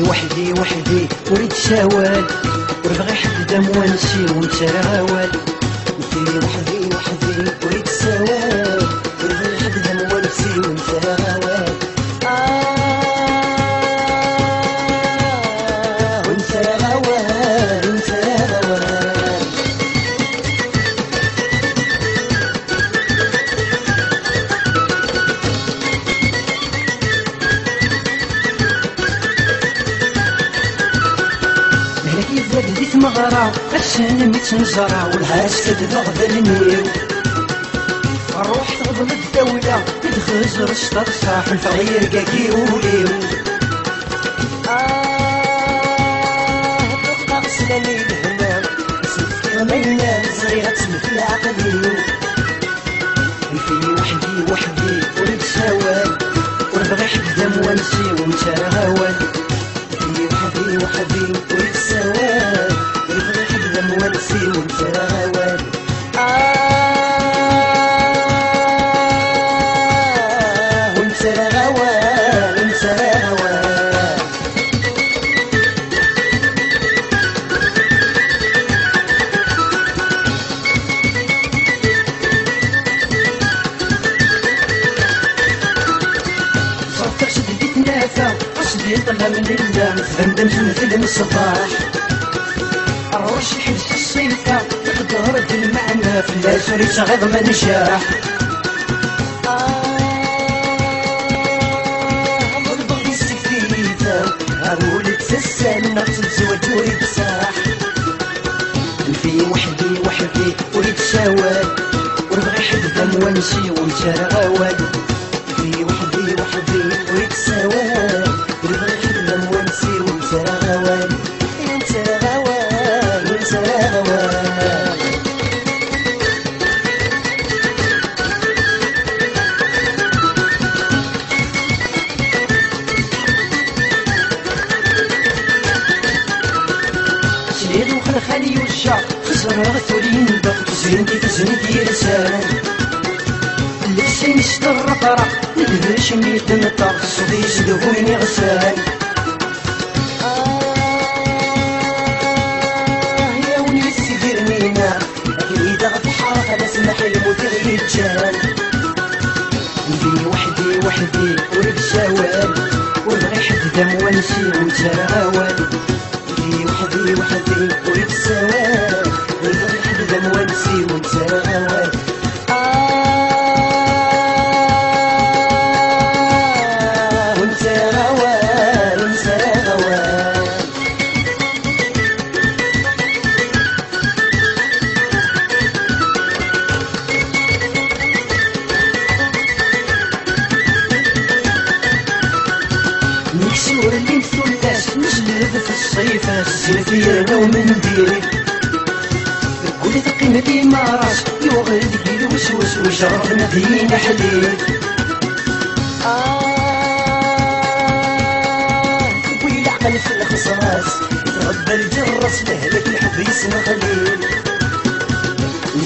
وحدي وحدي وريد شوال وربغي حد دم ونسي ونسرى غوال في وحدي وحدي وريد سوال وربغي حد دم ونسي ونسرى غوال ونسرى غوال ونسرى غوال بديت مغرى السن متنزرع والهاس كدبغ بالنيو الروح تغضب الدولة يدخل رشطة صاح الفغير كاكي وليو بقى غسلاني الهمام سمت ما ينام صغيرة تسمت العقليو في وحدي وحدي وريد سوال وربغي حدام ونسي ونسى غوال في وحدي وحدي وريد سوال وربغي حدام ونسي ونسى غوال ونسى غوال ونسى غوال صرت شدي تنافى قصدي طلع من اللام فندمت مثل الصباح الروش يحبس الصيفة تقدر بالمعنى في اللاشري صغير ما نشاح مربغي السفيفة هقولك تسالنا تتزوج وريد صاح في وحدي وحدي وريد سوال وربغي حدام ونسي ونسى غوال في وحدي وحدي وريد سوال وربغي حدام ونسي ونسى غوال ونسى غوال ونسى غوال سيد وخل خالي وشا خسر غثولين بق زينتي تزنتي رسال لسين ستر طرق ندهش ميت نطق صدي سدهوني غسال يا ولي سيدير مينا اكيد غطحا انا سمح المدير يتجال في وحدي وحدي وريد سوال ونبغي حدام ونسي ونسى غوال في وحدي وحدي وريد سوال ونبغي حدام ونسي ونسى غوال ونسى غوال ونسى غوال مكسور اللي مثلث نجلد في الصيفة الزنفير انا ومنديل قولي تقيم ديما راس يوغل ديال الوسوس وشرب مدينة حليل تقوي العقل في الخصاص يتربى الجرس لهلك الحب يسمى خليل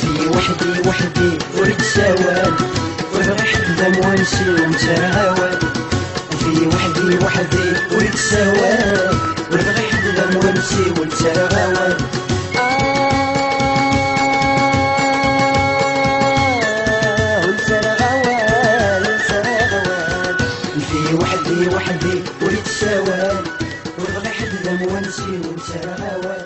في وحدي وحدي وريد سوال وربغي حدام ونسي ونسى غوال في وحدي وحدي وريد سوال وربغي حدام ونسي ونسى غوال ونسى غوال ونسى غوال في وحدي وحدي وريد سوال وربغي حدام ونسي ونسى غوال